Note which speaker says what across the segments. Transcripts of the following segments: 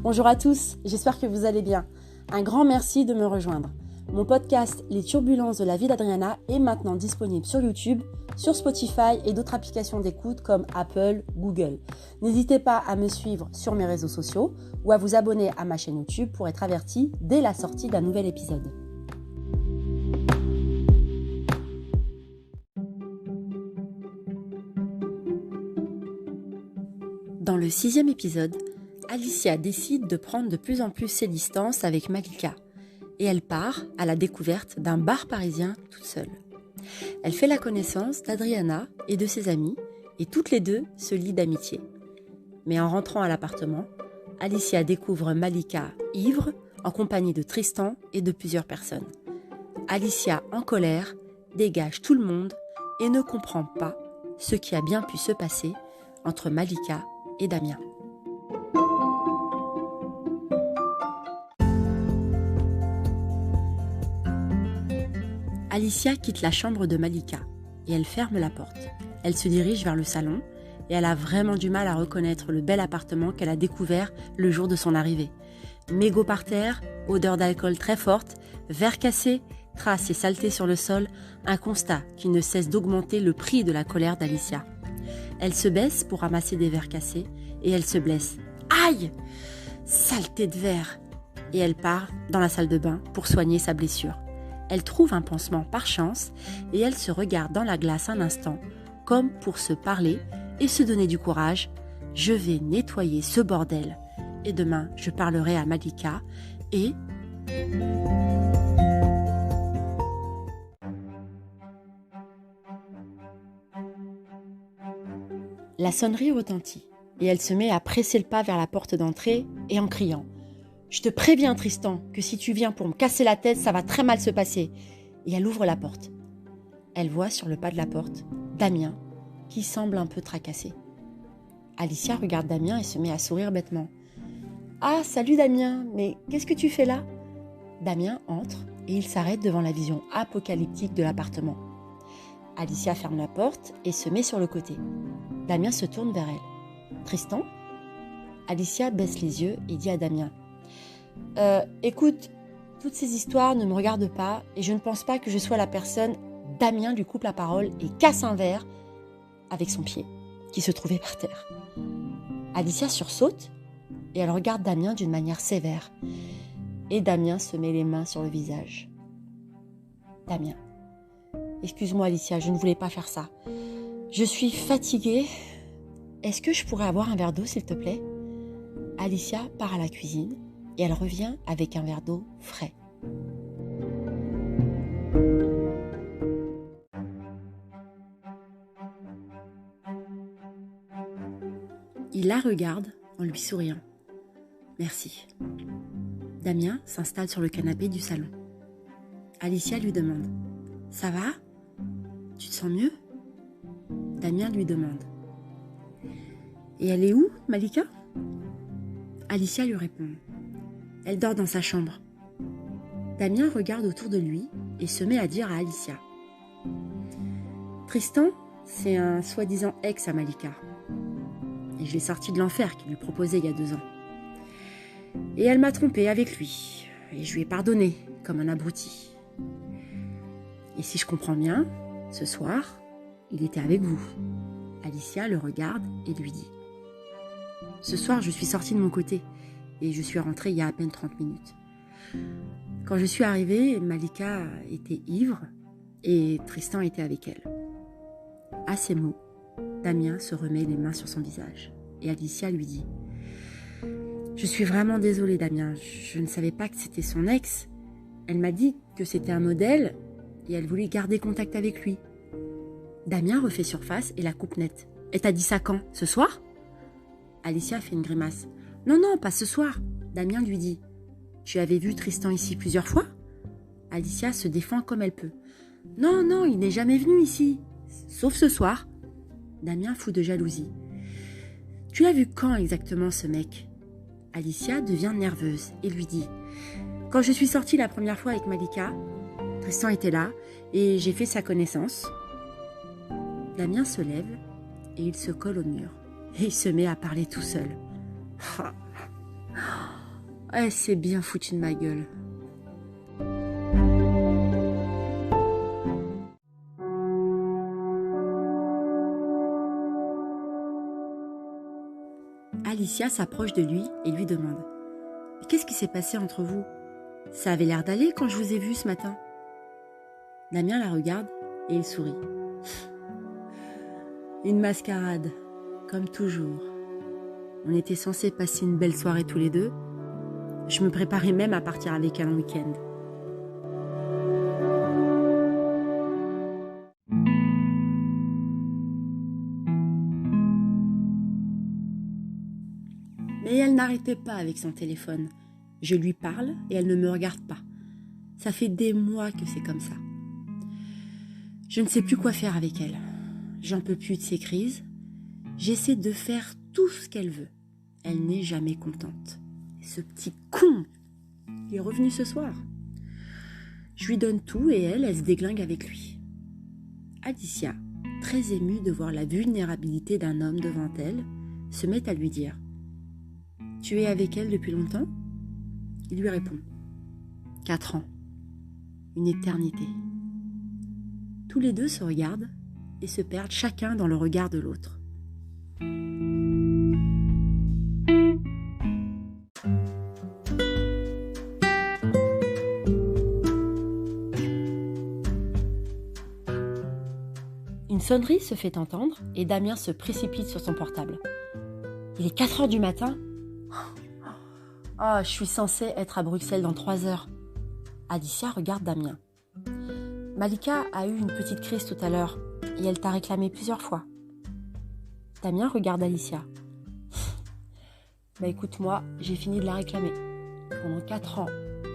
Speaker 1: Bonjour à tous, j'espère que vous allez bien. Un grand merci de me rejoindre. Mon podcast Les turbulences de la vie d'Adriana est maintenant disponible sur YouTube, sur Spotify et d'autres applications d'écoute comme Apple, Google. N'hésitez pas à me suivre sur mes réseaux sociaux ou à vous abonner à ma chaîne YouTube pour être averti dès la sortie d'un nouvel épisode. Dans le 6e épisode, Alicia décide de prendre de plus en plus ses distances avec Malika et elle part à la découverte d'un bar parisien toute seule. Elle fait la connaissance d'Adriana et de ses amis et toutes les deux se lient d'amitié. Mais en rentrant à l'appartement, Alicia découvre Malika ivre en compagnie de Tristan et de plusieurs personnes. Alicia, en colère, dégage tout le monde et ne comprend pas ce qui a bien pu se passer entre Malika et Damien. Alicia quitte la chambre de Malika et elle ferme la porte. Elle se dirige vers le salon et elle a vraiment du mal à reconnaître le bel appartement qu'elle a découvert le jour de son arrivée. Mégots par terre, odeur d'alcool très forte, verres cassés, traces et saletés sur le sol, un constat qui ne cesse d'augmenter le prix de la colère d'Alicia. Elle se baisse pour ramasser des verres cassés et elle se blesse. Aïe! Saleté de verre! Et elle part dans la salle de bain pour soigner sa blessure. Elle trouve un pansement par chance et elle se regarde dans la glace un instant, comme pour se parler et se donner du courage. Je vais nettoyer ce bordel et demain je parlerai à Malika et... La sonnerie retentit et elle se met à presser le pas vers la porte d'entrée et en criant « Je te préviens Tristan que si tu viens pour me casser la tête, ça va très mal se passer !» Et elle ouvre la porte. Elle voit sur le pas de la porte Damien qui semble un peu tracassé. Alicia regarde Damien et se met à sourire bêtement. « Ah, salut Damien, mais qu'est-ce que tu fais là ?» Damien entre et il s'arrête devant la vision apocalyptique de l'appartement. Alicia ferme la porte et se met sur le côté. Damien se tourne vers elle. « Tristan ?» Alicia baisse les yeux et dit à Damien « Écoute, toutes ces histoires ne me regardent pas et je ne pense pas que je sois la personne. » Damien lui coupe la parole et casse un verre avec son pied qui se trouvait par terre. Alicia sursaute et elle regarde Damien d'une manière sévère. Et Damien se met les mains sur le visage. « Damien, excuse-moi Alicia, je ne voulais pas faire ça. Je suis fatiguée. Est-ce que je pourrais avoir un verre d'eau s'il te plaît ?» Alicia part à la cuisine et elle revient avec un verre d'eau frais. Il la regarde en lui souriant. « Merci. » Damien s'installe sur le canapé du salon. Alicia lui demande « Ça va ? Tu te sens mieux ?» Damien lui demande « Et elle est où, Malika ?» Alicia lui répond « Elle dort dans sa chambre. » Damien regarde autour de lui et se met à dire à Alicia « Tristan, c'est un soi-disant ex à Malika. Et je l'ai sorti de l'enfer qu'il lui proposait il y a 2 ans. Et elle m'a trompée avec lui. Et je lui ai pardonné, comme un abruti. Et si je comprends bien, ce soir, il était avec vous. » Alicia le regarde et lui dit « Ce soir, je suis sortie de mon côté et je suis rentrée il y a à peine 30 minutes. Quand je suis arrivée, Malika était ivre et Tristan était avec elle. » À ces mots, Damien se remet les mains sur son visage et Alicia lui dit « Je suis vraiment désolée Damien, je ne savais pas que c'était son ex. Elle m'a dit que c'était un modèle et elle voulait garder contact avec lui. » Damien refait surface et la coupe nette. « Elle t'a dit ça quand ? Ce soir ?» Alicia fait une grimace. « Non, non, pas ce soir. » Damien lui dit « Tu avais vu Tristan ici plusieurs fois ?» Alicia se défend comme elle peut. « Non, non, il n'est jamais venu ici. Sauf ce soir. » Damien fou de jalousie. « Tu l'as vu quand exactement ce mec ?» Alicia devient nerveuse et lui dit « Quand je suis sortie la première fois avec Malika, Tristan était là et j'ai fait sa connaissance. » Damien se lève et il se colle au mur. Et il se met à parler tout seul. Elle s'est bien foutue de ma gueule. Alicia s'approche de lui et lui demande « Mais qu'est-ce qui s'est passé entre vous ? Ça avait l'air d'aller quand je vous ai vu ce matin. » Damien la regarde et il sourit. Une mascarade, comme toujours. On était censés passer une belle soirée tous les deux. Je me préparais même à partir avec elle en week-end. Mais elle n'arrêtait pas avec son téléphone. Je lui parle et elle ne me regarde pas. Ça fait des mois que c'est comme ça. Je ne sais plus quoi faire avec elle. J'en peux plus de ses crises. J'essaie de faire tout ce qu'elle veut. Elle n'est jamais contente. Et ce petit con, il est revenu ce soir. Je lui donne tout et elle se déglingue avec lui. Alicia, très émue de voir la vulnérabilité d'un homme devant elle, se met à lui dire « Tu es avec elle depuis longtemps ?» Il lui répond « 4 ans. Une éternité. » Tous les deux se regardent et se perdent chacun dans le regard de l'autre. Une sonnerie se fait entendre et Damien se précipite sur son portable. Il est 4 heures du matin. Je suis censée être à Bruxelles dans 3 heures. Alicia regarde Damien. Malika a eu une petite crise tout à l'heure et elle t'a réclamé plusieurs fois. Damien regarde Alicia. Écoute, moi, j'ai fini de la réclamer. Pendant 4 ans,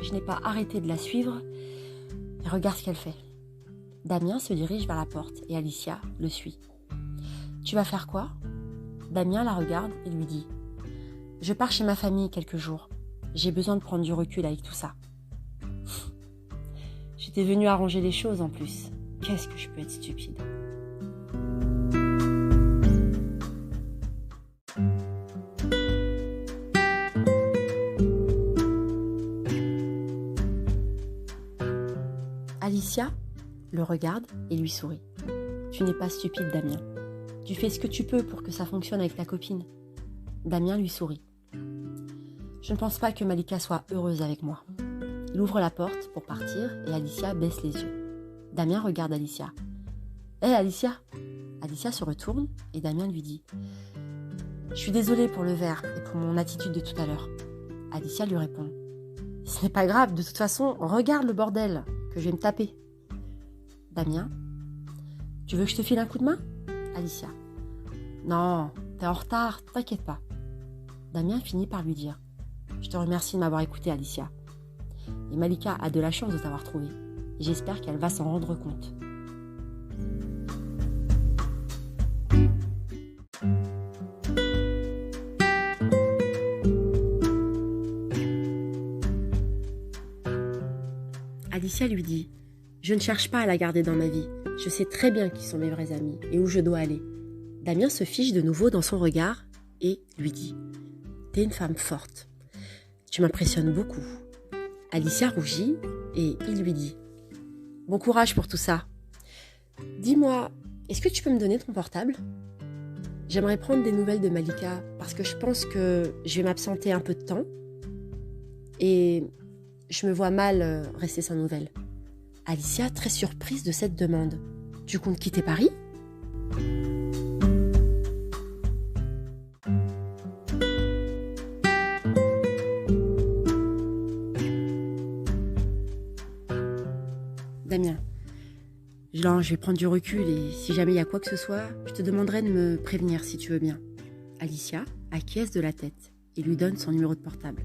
Speaker 1: je n'ai pas arrêté de la suivre et regarde ce qu'elle fait. Damien se dirige vers la porte et Alicia le suit. Tu vas faire quoi ? Damien la regarde et lui dit « Je pars chez ma famille quelques jours. J'ai besoin de prendre du recul avec tout ça. » J'étais venue arranger les choses en plus. Qu'est-ce que je peux être stupide. Alicia le regarde et lui sourit. Tu n'es pas stupide, Damien. Tu fais ce que tu peux pour que ça fonctionne avec ta copine. Damien lui sourit. Je ne pense pas que Malika soit heureuse avec moi. Il ouvre la porte pour partir et Alicia baisse les yeux. Damien regarde Alicia. Hé Alicia ! Alicia se retourne et Damien lui dit Je suis désolée pour le verre et pour mon attitude de tout à l'heure. Alicia lui répond Ce n'est pas grave, de toute façon, regarde le bordel que je vais me taper. Damien Tu veux que je te file un coup de main ? Alicia Non, t'es en retard, t'inquiète pas. Damien finit par lui dire Je te remercie de m'avoir écouté, Alicia. Et Malika a de la chance de t'avoir trouvé. Et j'espère qu'elle va s'en rendre compte. Alicia lui dit « Je ne cherche pas à la garder dans ma vie. Je sais très bien qui sont mes vrais amis et où je dois aller. » Damien se fiche de nouveau dans son regard et lui dit « T'es une femme forte. Tu m'impressionnes beaucoup. » Alicia rougit et il lui dit « Bon courage pour tout ça. Dis-moi, est-ce que tu peux me donner ton portable ? J'aimerais prendre des nouvelles de Malika parce que je pense que je vais m'absenter un peu de temps et je me vois mal rester sans nouvelles. » Alicia, très surprise de cette demande. « Tu comptes quitter Paris ? » Damien, je vais prendre du recul et si jamais il y a quoi que ce soit, je te demanderai de me prévenir si tu veux bien. Alicia acquiesce de la tête et lui donne son numéro de portable.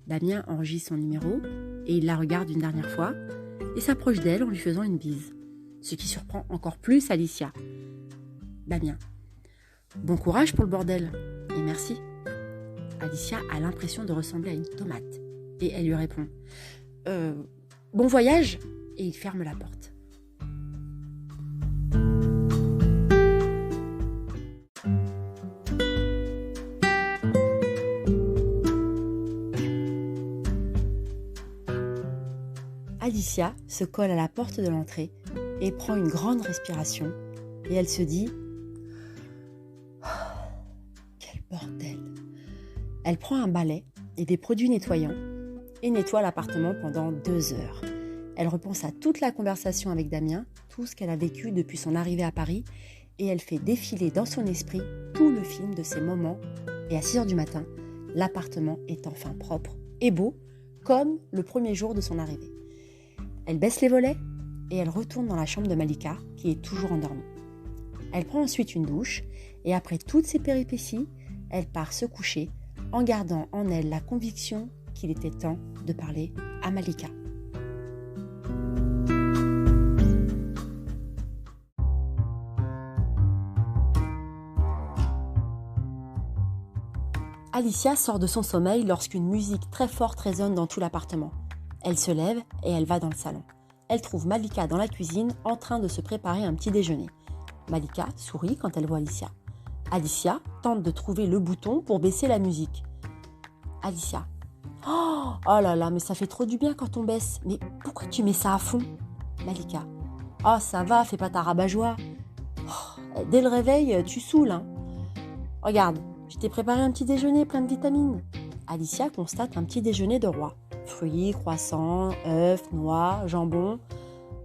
Speaker 1: Damien enregistre son numéro et il la regarde une dernière fois et s'approche d'elle en lui faisant une bise, ce qui surprend encore plus Alicia. Damien, bon courage pour le bordel et merci. Alicia a l'impression de ressembler à une tomate et elle lui répond bon voyage et il ferme la porte. Alicia se colle à la porte de l'entrée et prend une grande respiration et elle se dit « Quel bordel !» Elle prend un balai et des produits nettoyants et nettoie l'appartement pendant 2 heures. Elle repense à toute la conversation avec Damien, tout ce qu'elle a vécu depuis son arrivée à Paris et elle fait défiler dans son esprit tout le film de ces moments et à 6 heures du matin, l'appartement est enfin propre et beau comme le premier jour de son arrivée. Elle baisse les volets et elle retourne dans la chambre de Malika qui est toujours endormie. Elle prend ensuite une douche et après toutes ces péripéties, elle part se coucher en gardant en elle la conviction qu'il était temps de parler à Malika. Alicia sort de son sommeil lorsqu'une musique très forte résonne dans tout l'appartement. Elle se lève et elle va dans le salon. Elle trouve Malika dans la cuisine en train de se préparer un petit déjeuner. Malika sourit quand elle voit Alicia. Alicia tente de trouver le bouton pour baisser la musique. Alicia. Oh là là, mais ça fait trop du bien quand on baisse. Mais pourquoi tu mets ça à fond? Malika. Oh ça va, fais pas ta rabat-joie. Oh, dès le réveil, tu saoules. Hein. Regarde, je t'ai préparé un petit déjeuner plein de vitamines. Alicia constate un petit déjeuner de roi. Fruits, croissants, œufs, noix, jambon.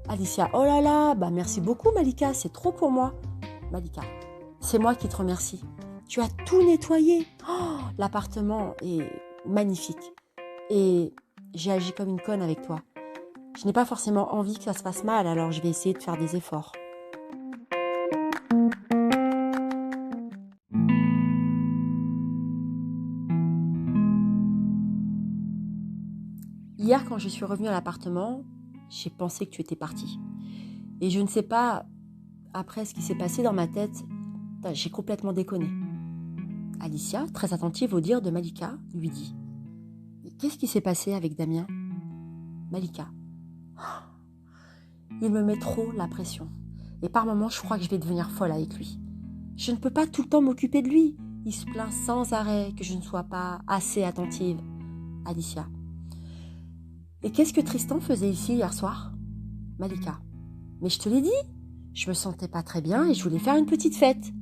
Speaker 1: Alicia, oh là là, bah merci beaucoup Malika, c'est trop pour moi. Malika, c'est moi qui te remercie. Tu as tout nettoyé. Oh, l'appartement est magnifique. Et j'ai agi comme une conne avec toi. Je n'ai pas forcément envie que ça se passe mal, alors je vais essayer de faire des efforts. Hier, quand je suis revenue à l'appartement, j'ai pensé que tu étais partie. Et je ne sais pas, après ce qui s'est passé dans ma tête, j'ai complètement déconné. Alicia, très attentive au dire de Malika, lui dit « Qu'est-ce qui s'est passé avec Damien ?» Malika « Il me met trop la pression. Et par moments, je crois que je vais devenir folle avec lui. Je ne peux pas tout le temps m'occuper de lui. Il se plaint sans arrêt que je ne sois pas assez attentive. » Alicia. Et qu'est-ce que Tristan faisait ici hier soir? Malika. Mais je te l'ai dit, je me sentais pas très bien et je voulais faire une petite fête.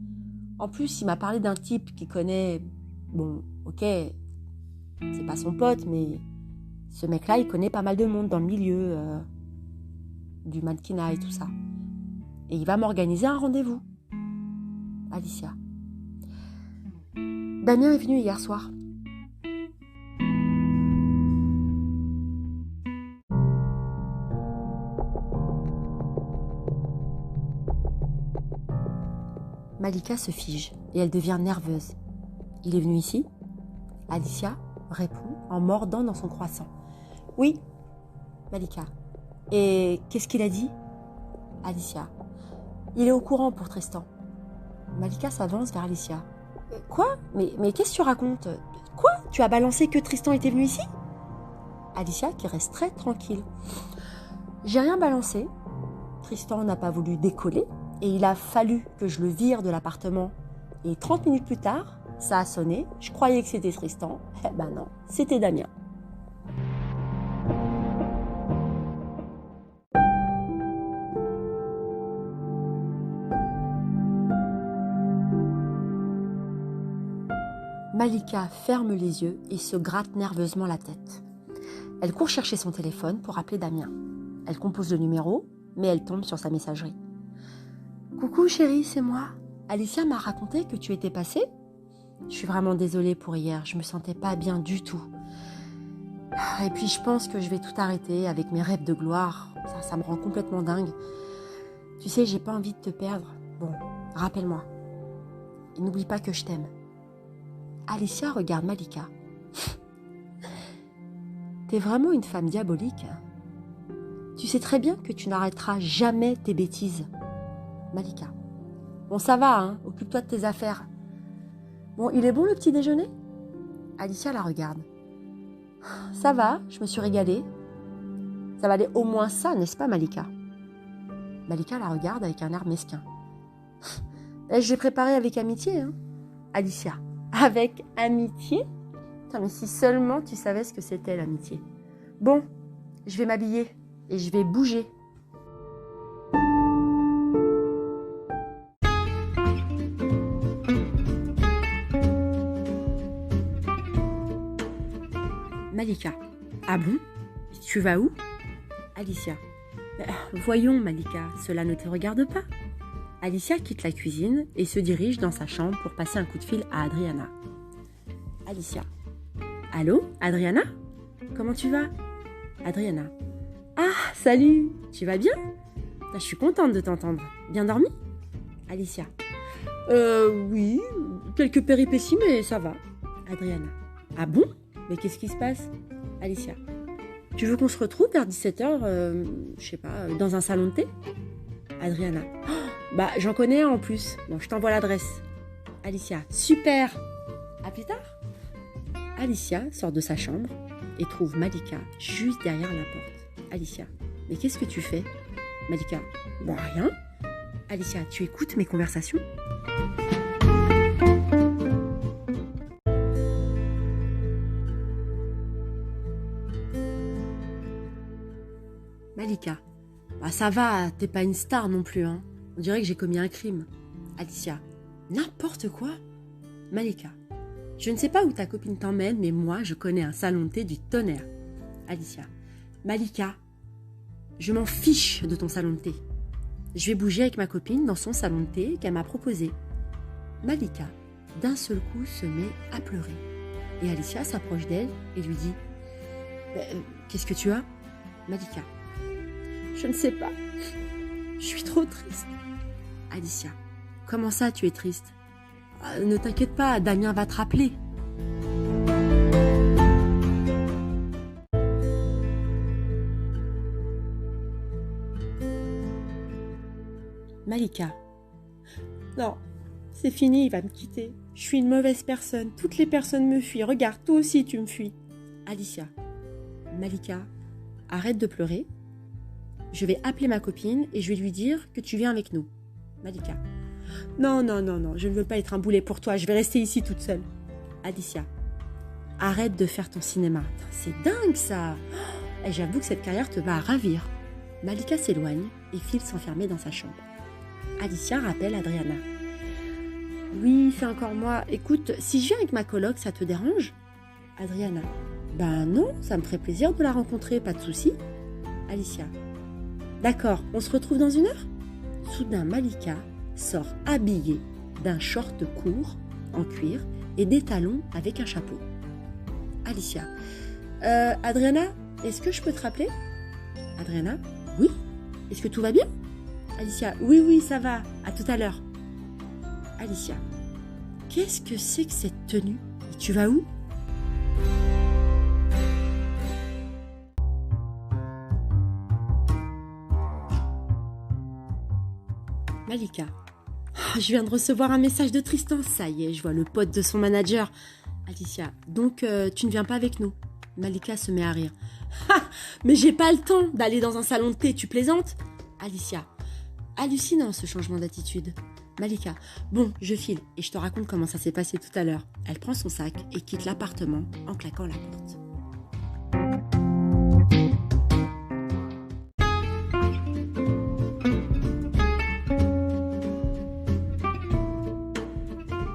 Speaker 1: En plus, il m'a parlé d'un type qu'il connaît. Bon, ok, c'est pas son pote, mais ce mec-là, il connaît pas mal de monde dans le milieu du mannequinat et tout ça. Et il va m'organiser un rendez-vous. Alicia. Damien est venu hier soir. Malika se fige et elle devient nerveuse. Il est venu ici? Alicia répond en mordant dans son croissant. Oui, Malika. Et qu'est-ce qu'il a dit? Alicia. Il est au courant pour Tristan. Malika s'avance vers Alicia. Quoi? Mais qu'est-ce que tu racontes? Quoi? Tu as balancé que Tristan était venu ici? Alicia qui reste très tranquille. J'ai rien balancé. Tristan n'a pas voulu décoller. Et il a fallu que je le vire de l'appartement. Et 30 minutes plus tard, ça a sonné. Je croyais que c'était Tristan. Eh ben non, c'était Damien. Malika ferme les yeux et se gratte nerveusement la tête. Elle court chercher son téléphone pour appeler Damien. Elle compose le numéro, mais elle tombe sur sa messagerie. Coucou chérie, c'est moi. Alicia m'a raconté que tu étais passée. Je suis vraiment désolée pour hier, je me sentais pas bien du tout. Et puis je pense que je vais tout arrêter avec mes rêves de gloire. Ça me rend complètement dingue. Tu sais, j'ai pas envie de te perdre. Bon, rappelle-moi. Et n'oublie pas que je t'aime. Alicia regarde Malika. T'es vraiment une femme diabolique. Tu sais très bien que tu n'arrêteras jamais tes bêtises. Malika. Bon, ça va, hein, occupe-toi de tes affaires. Bon, il est bon le petit déjeuner? Alicia la regarde. Ça va, je me suis régalée. Ça valait au moins ça, n'est-ce pas, Malika? Malika la regarde avec un air mesquin. Je l'ai préparé avec amitié, hein. Alicia. Avec amitié? Putain, mais si seulement tu savais ce que c'était l'amitié. Bon, je vais m'habiller. et je vais bouger. Malika. Ah bon? Tu vas où? Alicia. Voyons, Malika, cela ne te regarde pas. Alicia quitte la cuisine et se dirige dans sa chambre pour passer un coup de fil à Adriana. Alicia. Allô, Adriana? Comment tu vas? Adriana. Ah, salut, tu vas bien? Je suis contente de t'entendre. Bien dormi? Alicia. Oui, quelques péripéties, mais ça va. Adriana. Ah bon? Mais qu'est-ce qui se passe? Alicia. Tu veux qu'on se retrouve vers 17h, je sais pas, dans un salon de thé? Adriana. Oh, bah, j'en connais un en plus. Bon, je t'envoie l'adresse. Alicia. Super! À plus tard. Alicia sort de sa chambre et trouve Malika juste derrière la porte. Alicia. Mais qu'est-ce que tu fais? Malika. Bon, rien. Alicia. Tu écoutes mes conversations? Malika. Bah ça va, t'es pas une star non plus, hein. On dirait que j'ai commis un crime. Alicia. N'importe quoi. Malika. Je ne sais pas où ta copine t'emmène, mais moi, je connais un salon de thé du tonnerre. Alicia. Malika. Je m'en fiche de ton salon de thé. Je vais bouger avec ma copine dans son salon de thé qu'elle m'a proposé. Malika, d'un seul coup, se met à pleurer. Et Alicia s'approche d'elle et lui dit « Qu'est-ce que tu as ?» Malika. Je ne sais pas. Je suis trop triste. Alicia. Comment ça, tu es triste? Ne t'inquiète pas, Damien va te rappeler. Malika. Non, c'est fini, il va me quitter. Je suis une mauvaise personne. Toutes les personnes me fuient. Regarde, toi aussi, tu me fuis. Alicia. Malika, arrête de pleurer. Je vais appeler ma copine et je vais lui dire que tu viens avec nous. Malika. Non, je ne veux pas être un boulet pour toi, je vais rester ici toute seule. Alicia. Arrête de faire ton cinéma. C'est dingue ça. Et j'avoue que cette carrière te va à ravir. Malika s'éloigne et file s'enfermer dans sa chambre. Alicia rappelle Adriana. Oui, c'est encore moi. Écoute, si je viens avec ma coloc, ça te dérange? Adriana. Ben non, ça me ferait plaisir de la rencontrer, pas de souci. Alicia. D'accord, on se retrouve dans une heure? Soudain, Malika sort habillée d'un short court en cuir et des talons avec un chapeau. Alicia. Adriana, est-ce que je peux te rappeler? Adriana. Oui. Est-ce que tout va bien? Alicia. Oui, ça va. À tout à l'heure. Alicia. Qu'est-ce que c'est que cette tenue? Et tu vas où? Malika. Oh, je viens de recevoir un message de Tristan. Ça y est, je vois le pote de son manager. Alicia. Donc, tu ne viens pas avec nous? Malika se met à rire. Ha! Mais j'ai pas le temps d'aller dans un salon de thé, tu plaisantes? Alicia. Hallucinant ce changement d'attitude. Malika. Bon, je file et je te raconte comment ça s'est passé tout à l'heure. Elle prend son sac et quitte l'appartement en claquant la porte.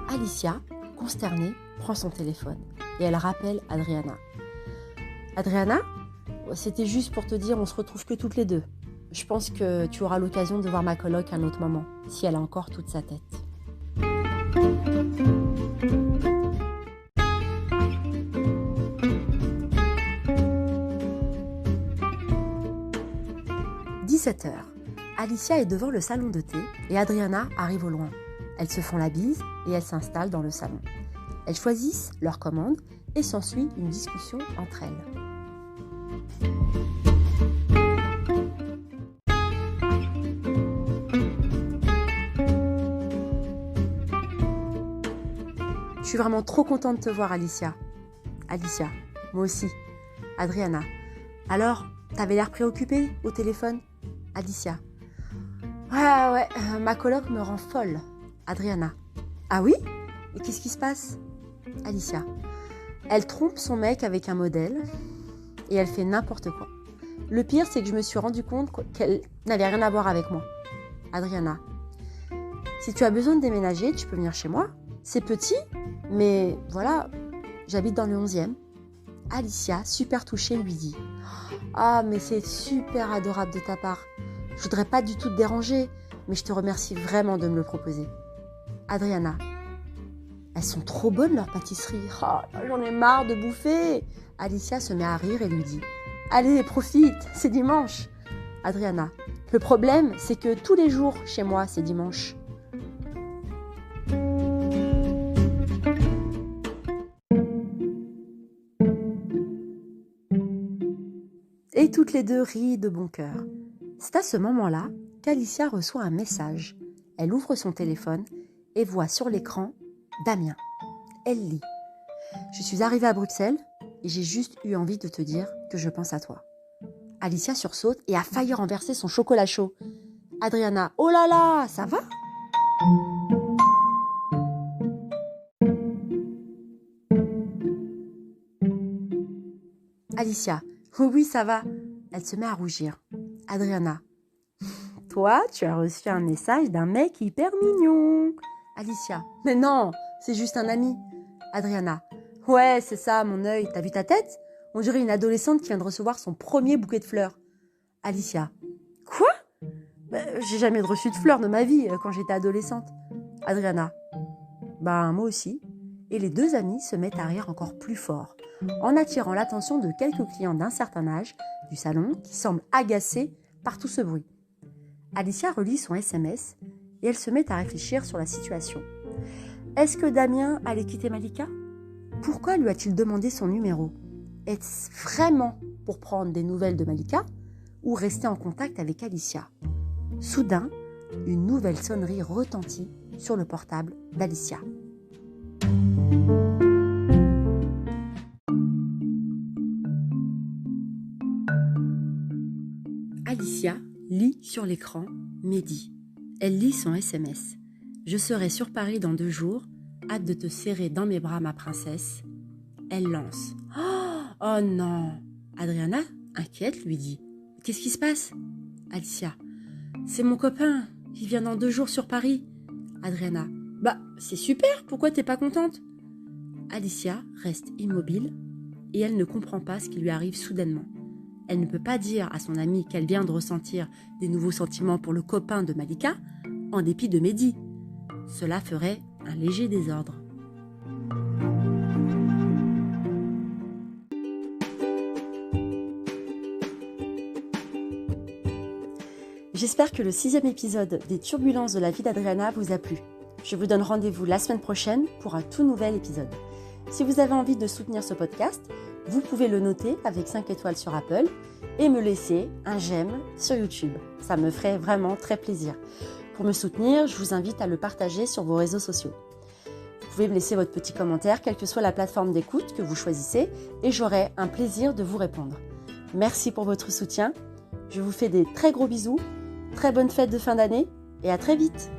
Speaker 1: Alicia, consternée, prend son téléphone et elle rappelle Adriana. Adriana, c'était juste pour te dire, on se retrouve que toutes les deux. Je pense que tu auras l'occasion de voir ma coloc à un autre moment, si elle a encore toute sa tête. « 17h. Alicia est devant le salon de thé et Adriana arrive au loin. Elles se font la bise et elles s'installent dans le salon. Elles choisissent leur commande et s'ensuit une discussion entre elles. Je suis vraiment trop contente de te voir, Alicia. Alicia, moi aussi. Adriana. Alors, t'avais l'air préoccupée au téléphone? Alicia. Ouais, ma coloc me rend folle. Adriana. Ah oui? Et qu'est-ce qui se passe? Alicia. Elle trompe son mec avec un modèle et elle fait n'importe quoi. Le pire, c'est que je me suis rendu compte qu'elle n'avait rien à voir avec moi. Adriana. Si tu as besoin de déménager, tu peux venir chez moi. C'est petit, mais voilà, j'habite dans le 11e. Alicia, super touchée, lui dit « Ah, mais c'est super adorable de ta part. Je voudrais pas du tout te déranger, mais je te remercie vraiment de me le proposer. » Adriana. Elles sont trop bonnes leurs pâtisseries. Oh, j'en ai marre de bouffer. Alicia se met à rire et lui dit « Allez, profite, c'est dimanche. » Adriana. Le problème, c'est que tous les jours, chez moi, c'est dimanche. Et toutes les deux rient de bon cœur. C'est à ce moment-là qu'Alicia reçoit un message. Elle ouvre son téléphone et voit sur l'écran Damien. Elle lit « Je suis arrivée à Bruxelles et j'ai juste eu envie de te dire que je pense à toi. » Alicia sursaute et a failli renverser son chocolat chaud. Adriana, oh là là, ça va ? Alicia, oui, ça va. Elle se met à rougir. Adriana, toi, tu as reçu un message d'un mec hyper mignon. Alicia, mais non, c'est juste un ami. Adriana, ouais, c'est ça, mon œil, t'as vu ta tête ? On dirait une adolescente qui vient de recevoir son premier bouquet de fleurs. Alicia, quoi ? J'ai jamais reçu de fleurs de ma vie quand j'étais adolescente. Adriana, moi aussi. Et les deux amies se mettent à rire encore plus fort, en attirant l'attention de quelques clients d'un certain âge du salon qui semblent agacés par tout ce bruit. Alicia relit son SMS et elle se met à réfléchir sur la situation. Est-ce que Damien allait quitter Malika ? Pourquoi lui a-t-il demandé son numéro ? Est-ce vraiment pour prendre des nouvelles de Malika ou rester en contact avec Alicia ? Soudain, une nouvelle sonnerie retentit sur le portable d'Alicia. Alicia lit sur l'écran Mehdi. Elle lit son SMS. Je serai sur Paris dans 2 jours. Hâte de te serrer dans mes bras, ma princesse. Elle lance. Oh non. Adriana, inquiète, lui dit. Qu'est-ce qui se passe ? Alicia. C'est mon copain. Il vient dans 2 jours sur Paris. Adriana. C'est super. Pourquoi t'es pas contente ? Alicia reste immobile et elle ne comprend pas ce qui lui arrive soudainement. Elle ne peut pas dire à son amie qu'elle vient de ressentir des nouveaux sentiments pour le copain de Malika, en dépit de Mehdi. Cela ferait un léger désordre. J'espère que le 6e épisode des Turbulences de la vie d'Adriana vous a plu. Je vous donne rendez-vous la semaine prochaine pour un tout nouvel épisode. Si vous avez envie de soutenir ce podcast, vous pouvez le noter avec 5 étoiles sur Apple et me laisser un j'aime sur YouTube. Ça me ferait vraiment très plaisir. Pour me soutenir, je vous invite à le partager sur vos réseaux sociaux. Vous pouvez me laisser votre petit commentaire, quelle que soit la plateforme d'écoute que vous choisissez, et j'aurai un plaisir de vous répondre. Merci pour votre soutien. Je vous fais des très gros bisous, très bonnes fêtes de fin d'année et à très vite.